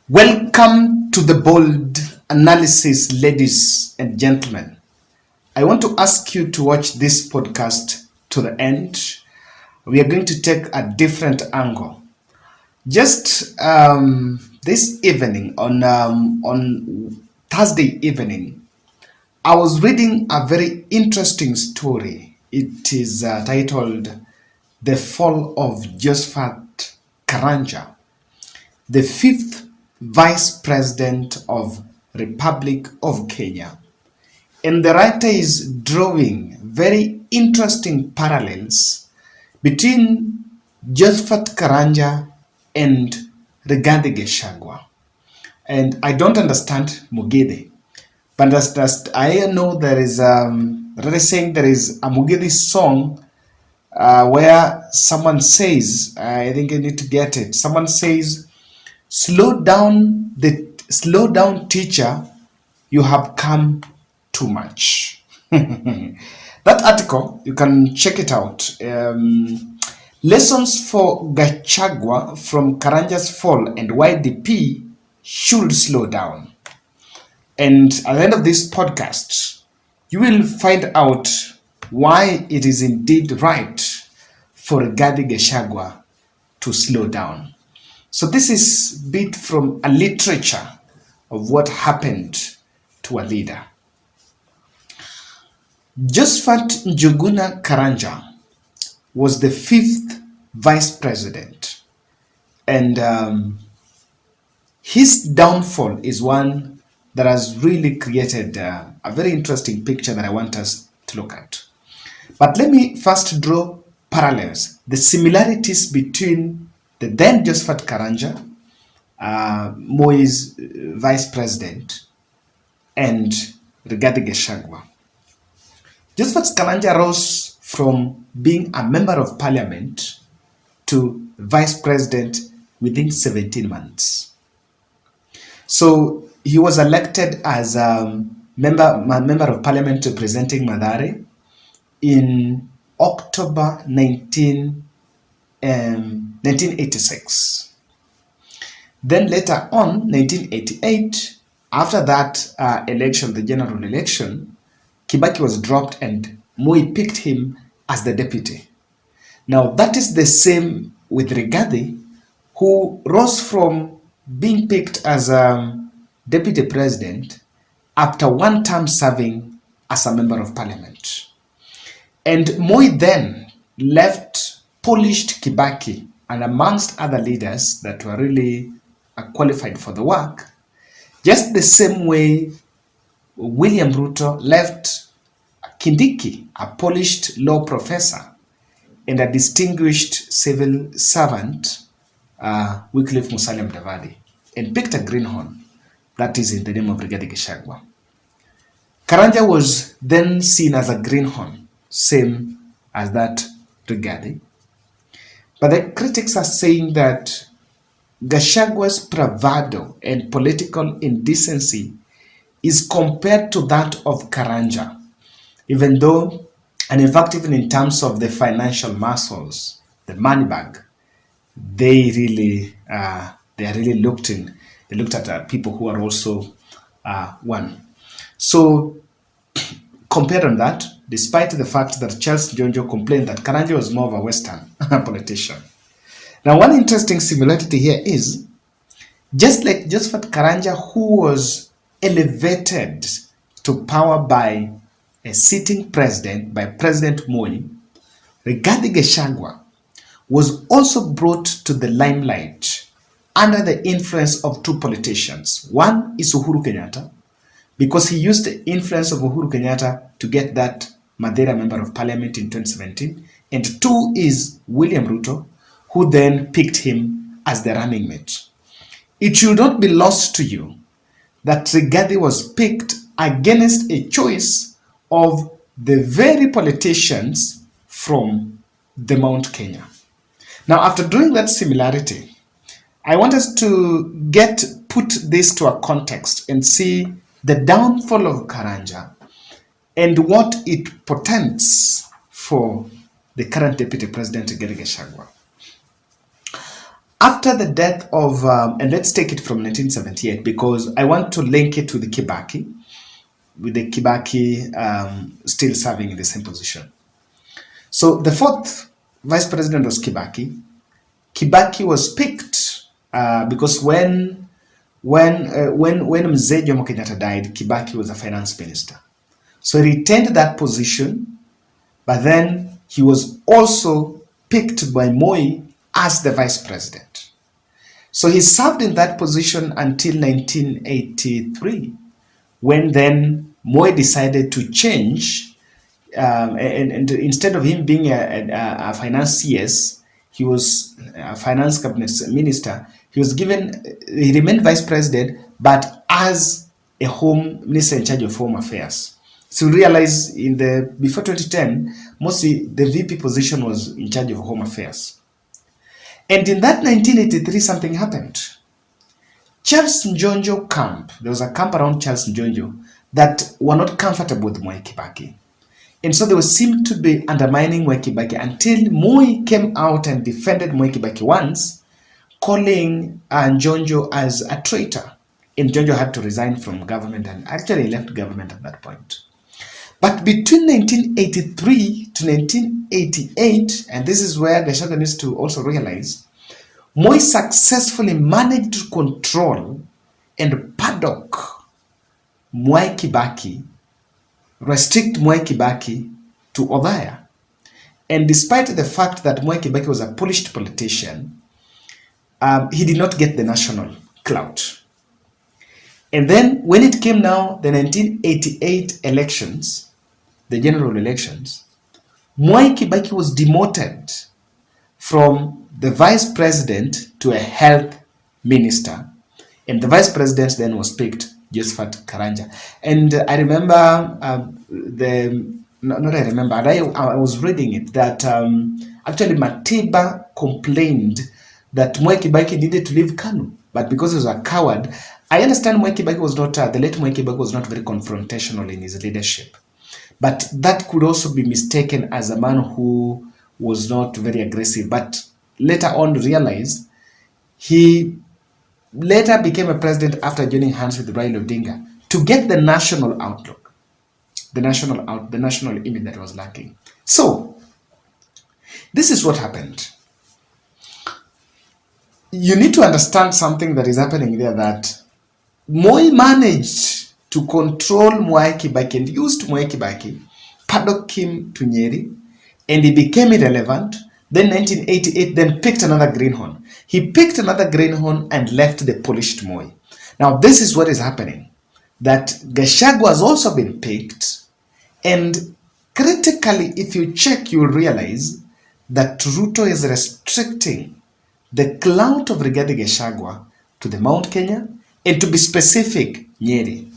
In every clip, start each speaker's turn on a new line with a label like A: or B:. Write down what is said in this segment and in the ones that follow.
A: Welcome to the bold analysis, ladies and gentlemen. I want to ask you to watch this podcast to the end. We are going to take a different angle. Just this evening, on Thursday evening, I was reading a very interesting story. It is titled "The Fall of Josephat Karanja, the fifth Vice President of Republic of Kenya." And the writer is drawing very interesting parallels between Josephat Karanja and Rigathi Gachagua. And I don't understand Mugithi, but I know there is saying there is a Mugithi song where someone says, I think I need to get it. Someone says, slow down, teacher, you have come too much. That article, you can check it out. Lessons for Gachagua from Karanja's fall and why DP should slow down. And at the end of this podcast, you will find out why it is indeed right for Rigathi Gachagua to slow down. So this is a bit from a literature of what happened to a leader. Josephat Njuguna Karanja was the fifth vice president, and his downfall is one that has really created a very interesting picture that I want us to look at. But let me first draw parallels, the similarities between the then Josephat Karanja, Moi's vice president, and Rigathi Gachagua. Josephat Karanja rose from being a member of parliament to vice president within 17 months. So he was elected as a member of parliament representing Mathare in October 1986. Then later on, 1988, after that election, the general election, Kibaki was dropped and Moi picked him as the deputy. Now that is the same with Rigathi, who rose from being picked as deputy president after one term serving as a member of parliament. And Moi then left polished Kibaki and amongst other leaders that were really qualified for the work, just the same way William Ruto left Kindiki, a polished law professor and a distinguished civil servant, Wycliffe Musalia Mudavadi, and picked a greenhorn that is in the name of Rigathi Gachagua. Karanja was then seen as a greenhorn, same as that Rigathi. But the critics are saying that Gachagua's bravado and political indecency is compared to that of Karanja, even though, and in fact, even in terms of the financial muscles, the money bag, they looked at people who are also one. So compared on that, despite the fact that Charles Jonjo complained that Karanja was more of a Western politician. Now, one interesting similarity here is, just like Josephat Karanja, who was elevated to power by a sitting president, by President Moi, Rigathi Gachagua was also brought to the limelight under the influence of two politicians. One is Uhuru Kenyatta, because he used the influence of Uhuru Kenyatta to get that Madeira member of parliament in 2017. And two is William Ruto, who then picked him as the running mate. It should not be lost to you that Rigathi was picked against a choice of the very politicians from the Mount Kenya. Now, after drawing that similarity, I want us to put this to a context and see the downfall of Karanja and what it portends for the current deputy president, Rigathi Gachagua. After the death of, and let's take it from 1978 because I want to link it to the Kibaki, with the Kibaki still serving in the same position. So the fourth vice president was Kibaki. Kibaki was picked because when Mzee Jomo Kenyatta died, Kibaki was a finance minister. So he retained that position, but then he was also picked by Moi as the vice president. So he served in that position until 1983, when then Moi decided to change, and instead of him being a finance CS, he was a finance cabinet minister. He remained vice president, but as a home minister in charge of home affairs. So realize before 2010, mostly the VP position was in charge of home affairs. And in that 1983, something happened. Charles Njonjo camp, there was a camp around Charles Njonjo that were not comfortable with Mwai Kibaki. And so they seemed to be undermining Mwai Kibaki until Moi came out and defended Mwai Kibaki once, calling Njonjo as a traitor. And Njonjo had to resign from government and actually left government at that point. But between 1983 to 1988, and this is where Gachagua needs to also realize, Moi successfully managed to control and padlock Mwai Kibaki, restrict Mwai Kibaki to Othaya. And despite the fact that Mwai Kibaki was a polished politician, he did not get the national clout. And then when it came now, the 1988 elections, the general elections, Mwai Kibaki was demoted from the vice president to a health minister. And the vice president then was picked, Josephat Karanja. And I remember, I was reading it, that actually Matiba complained that Mwai Kibaki needed to leave Kanu. But because he was a coward, I understand Mwai Kibaki was not, the late Mwai Kibaki was not very confrontational in his leadership. But that could also be mistaken as a man who was not very aggressive. But later on realized he later became a president after joining hands with Raila Odinga to get the national outlook, the national image that was lacking. So this is what happened. You need to understand something that is happening there, that Moi managed to control Mwai Kibaki and used Mwai Kibaki, padlocked him to Nyeri, and he became irrelevant. Then 1988, then picked another greenhorn. He picked another greenhorn and left the polished Moi. Now this is what is happening, that Gachagua has also been picked, and critically, if you check, you will realize that Ruto is restricting the clout of Rigathi Gachagua to the Mount Kenya, and to be specific, Nyeri.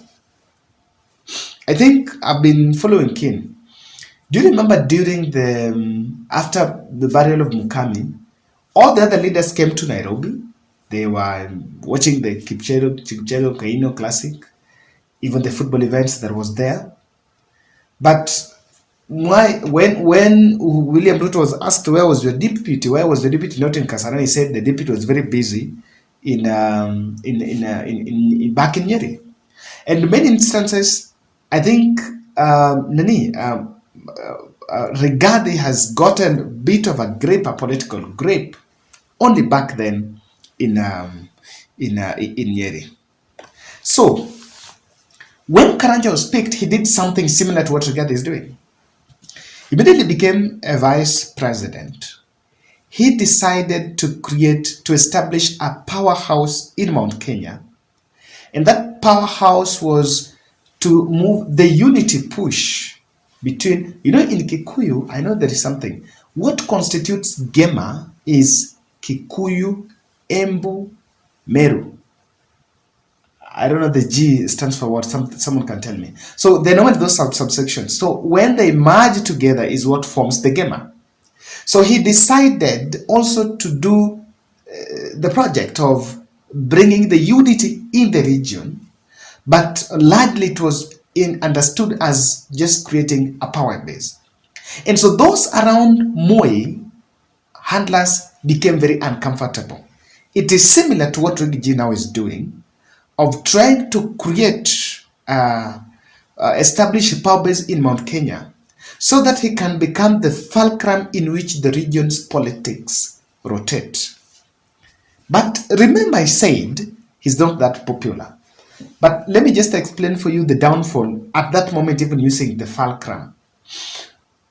A: I think I've been following keen. Do you remember during after the burial of Mukami, all the other leaders came to Nairobi? They were watching the Kipchelo Kaino Classic, even the football events that was there. But when William Ruto was asked where was the deputy not in Kasarani, he said the deputy was very busy in back in Nyeri. And in many instances, I think Rigathi has gotten a bit of a grape, a political grape, only back then in Nyeri. So when Karanja was picked, he did something similar to what Rigathi is doing. He immediately became a vice president. He decided to establish a powerhouse in Mount Kenya. And that powerhouse was to move the unity push between, in Kikuyu, I know there is something. What constitutes Gema is Kikuyu, Embu, Meru. I don't know, the G stands for what, someone can tell me. So they know those subsections. So when they merge together is what forms the Gema. So he decided also to do the project of bringing the unity in the region, but largely it was understood as just creating a power base. And so those around Moi, handlers, became very uncomfortable. It is similar to what Rigathi now is doing, of trying to establish a power base in Mount Kenya so that he can become the fulcrum in which the region's politics rotate. But remember, I said he's not that popular. But let me just explain for you the downfall at that moment, even using the fulcrum.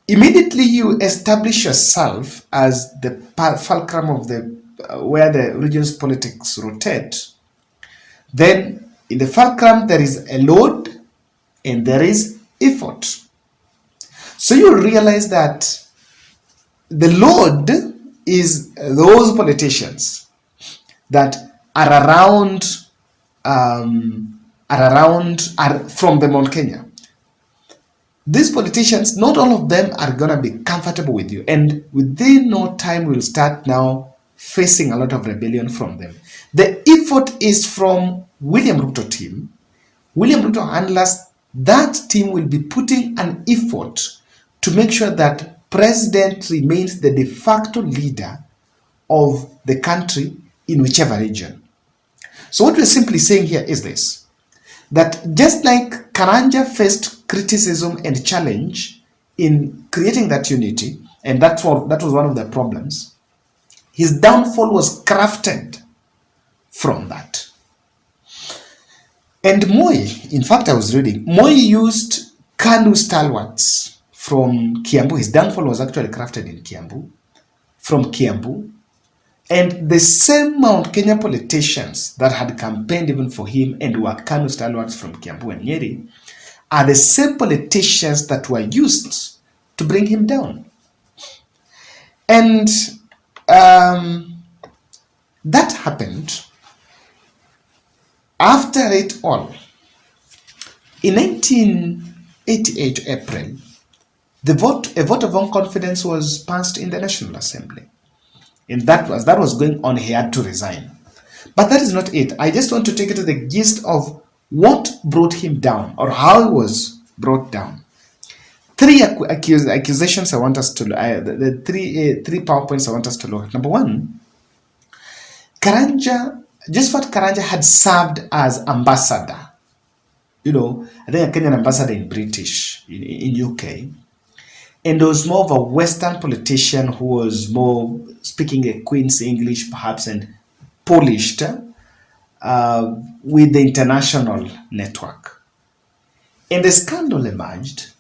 A: Immediately you establish yourself as the fulcrum of the where the region's politics rotate. Then in the fulcrum there is a load and there is effort. So you realize that the load is those politicians that are around from the Mount Kenya. These politicians, not all of them are going to be comfortable with you, and within no time we'll start now facing a lot of rebellion from them. The effort is from William Ruto team. William Ruto handlers, that team will be putting an effort to make sure that president remains the de facto leader of the country in whichever region. So what we're simply saying here is this, that just like Karanja faced criticism and challenge in creating that unity, and that was one of the problems, his downfall was crafted from that. And Moi, in fact, I was reading, Moi used KANU stalwarts from Kiambu. His downfall was actually crafted in Kiambu, from Kiambu. And the same Mount Kenya politicians that had campaigned even for him and were KANU stalwarts from Kiambu and Nyeri are the same politicians that were used to bring him down. And that happened. After it all, in 1988 April, a vote of unconfidence was passed in the National Assembly. And that was going on. He had to resign. But that is not it. I just want to take you to the gist of what brought him down, or how he was brought down. Three accusations I want us to the three PowerPoints I want us to look at. Number one, Josephat Karanja had served as ambassador. I think a Kenyan ambassador in British, in UK. And was more of a Western politician who was more speaking a Queen's English perhaps and polished with the international network. And the scandal emerged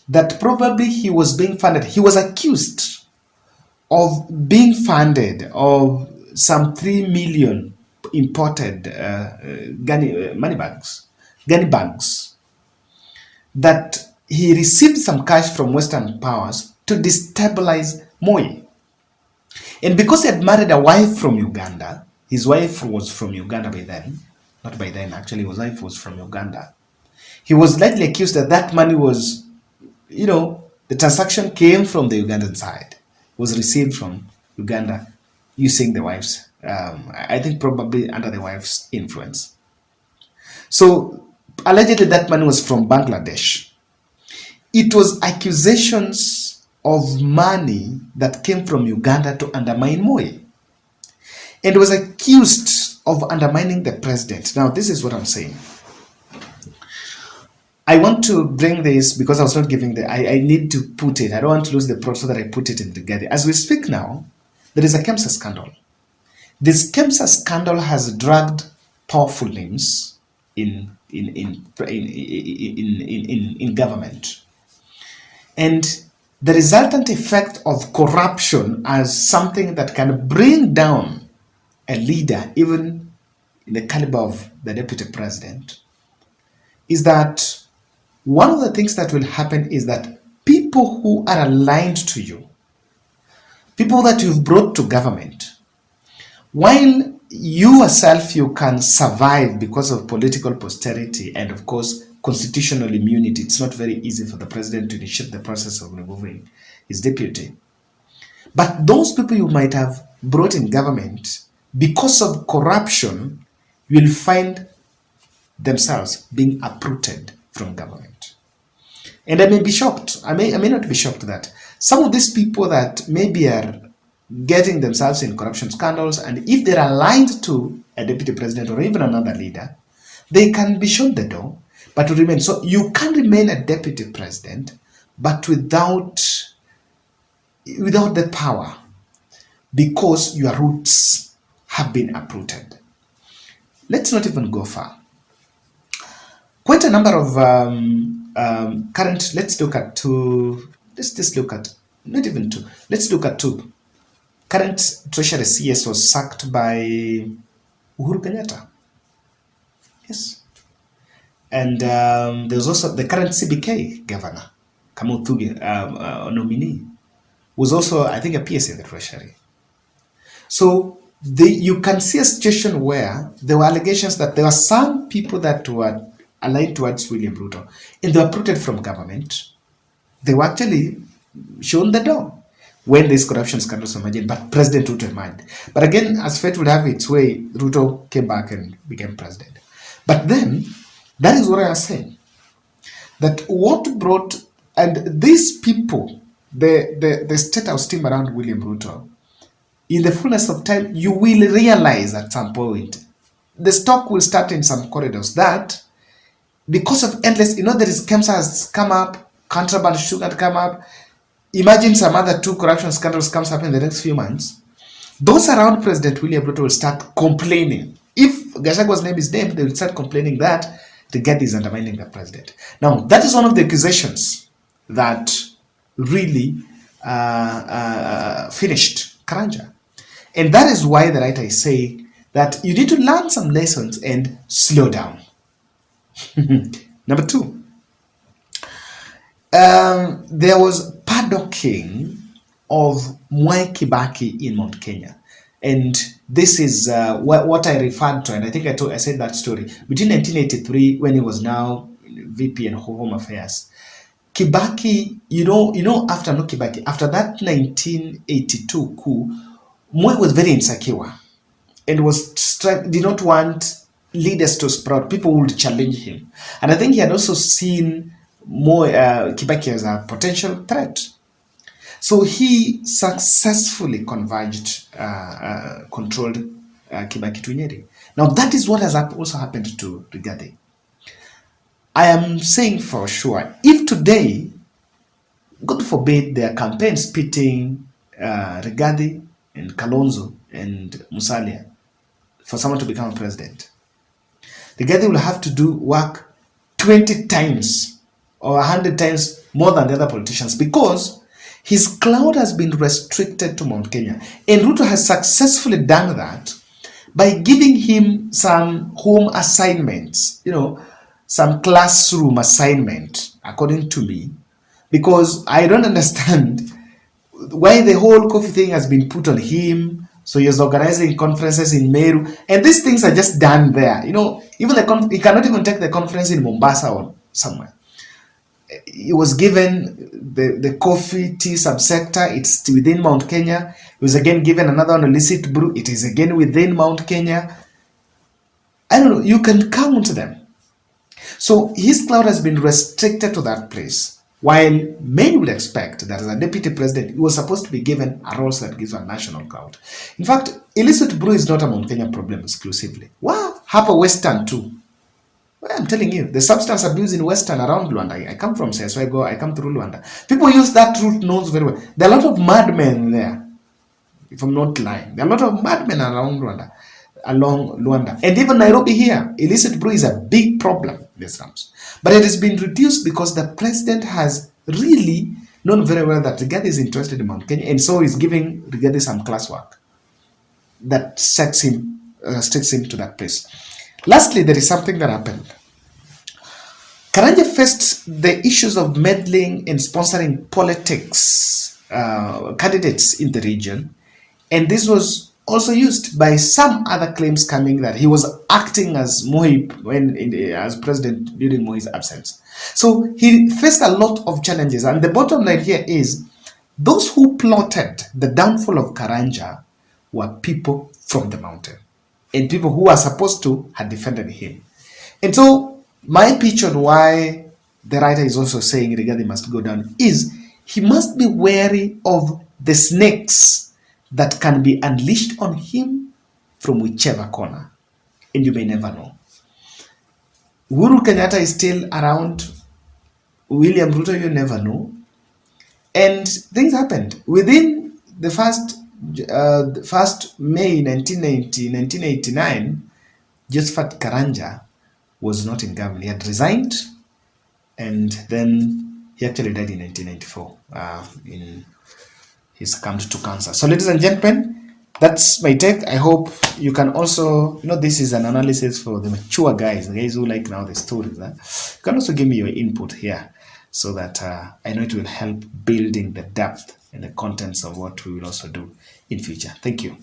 A: that probably he was being funded. He was accused of being funded of some 3 million imported Ghani bags, that he received some cash from Western powers to destabilize Moi. And because he had married a wife from Uganda, his wife was from Uganda by then, not by then actually, his wife was from Uganda. He was likely accused that that money was, the transaction came from the Ugandan side, was received from Uganda using the wife's, I think probably under the wife's influence. So allegedly that money was from Bangladesh. It was accusations of money that came from Uganda to undermine Moi. And was accused of undermining the president. Now, this is what I'm saying. I want to bring this because I was not giving I need to put it. I don't want to lose the plot so that I put it in together. As we speak now, there is a KEMSA scandal. This KEMSA scandal has dragged powerful names in government. And the resultant effect of corruption as something that can bring down a leader, even in the caliber of the deputy president, is that one of the things that will happen is that people who are aligned to you, people that you've brought to government, while you yourself you can survive because of political posterity and of course constitutional immunity, it's not very easy for the president to initiate the process of removing his deputy. But those people you might have brought in government, because of corruption, will find themselves being uprooted from government. And I may be shocked, I may not be shocked that some of these people that maybe are getting themselves in corruption scandals, and if they're aligned to a deputy president or even another leader, they can be shown the door, but to remain. So you can remain a deputy president, but without the power, because your roots have been uprooted. Let's not even go far. Quite a number of current, let's look at two, let's just look at, not even two, let's look at two. Current Treasury CS was sacked by Uhuru Kenyatta. Yes. And there's also the current CBK governor, Kamuthuge, nominee, was also, I think, a PS in the Treasury. So you can see a situation where there were allegations that there were some people that were aligned towards William Ruto, and they were uprooted from government. They were actually shown the door when these corruption scandals emerged, but President Ruto emerged. But again, as fate would have its way, Ruto came back and became president. But then, that is what I was saying. That what brought, and these people, the state house team around William Ruto, in the fullness of time, you will realize at some point, the stock will start in some corridors that, because of endless, there is KEMSA has come up, contraband sugar come up. Imagine some other two corruption scandals comes up in the next few months. Those around President William Ruto will start complaining. If Gachagwa's name is named, they will start complaining that Rigathi is undermining the president. Now, that is one of the accusations that really finished Karanja. And that is why the writer is saying that you need to learn some lessons and slow down. Number two, there was paddocking of Mwai Kibaki in Mount Kenya. And this is what I referred to, and I think I said that story. Between 1983, when he was now VP and Home Affairs, Kibaki, after that 1982 coup, Moi was very insecure and did not want leaders to sprout. People would challenge him. And I think he had also seen Kibaki as a potential threat. So he successfully controlled Kibaki to Nyeri. Now that is what has also happened to Rigathi. I am saying for sure, if today, God forbid, their campaigns pitting Rigathi and Kalonzo and Musalia for someone to become president, Rigathi will have to do work 20 times or 100 times more than the other politicians, because his cloud has been restricted to Mount Kenya. And Ruto has successfully done that by giving him some home assignments, some classroom assignment, according to me, because I don't understand why the whole coffee thing has been put on him. So he was organizing conferences in Meru, and these things are just done there. Even he cannot even take the conference in Mombasa or somewhere. He was given the coffee tea subsector. It's within Mount Kenya. He was again given another one, illicit brew. It is again within Mount Kenya. I don't know. You can count them. So his cloud has been restricted to that place. While many would expect that as a deputy president, he was supposed to be given a role that gives a national cloud. In fact, illicit brew is not a Mount Kenya problem exclusively. Wow, Hapa Western too. Well, I'm telling you, the substance abuse in Western around Luanda. I come from Seswego, I come through Luanda. People use that route north very well. There are a lot of madmen there, if I'm not lying. There are a lot of madmen around Luanda, along Luanda. And even Nairobi here, illicit brew is a big problem in the slums. But it has been reduced because the president has really known very well that Rigathi is interested in Mount Kenya, and so he's giving Rigathi some classwork that restricts him to that place. Lastly, there is something that happened. Karanja faced the issues of meddling and sponsoring politics candidates in the region, and this was also used by some other claims coming that he was acting as Moi as president during Moi's absence. So he faced a lot of challenges, and the bottom line here is those who plotted the downfall of Karanja were people from the mountain and people who are supposed to have defended him. And so my pitch on why the writer is also saying Rigathi must go down is he must be wary of the snakes that can be unleashed on him from whichever corner. And you may never know. Uhuru Kenyatta is still around. William Ruto, you never know. And things happened. Within the first May 1989, Josephat Karanja was not in government. He had resigned, and then he actually died in 1994. He succumbed to cancer. So, ladies and gentlemen, that's my take. I hope you can also, this is an analysis for the mature guys, the guys who like now the stories. You can also give me your input here so that I know it will help building the depth and the contents of what we will also do in future. Thank you.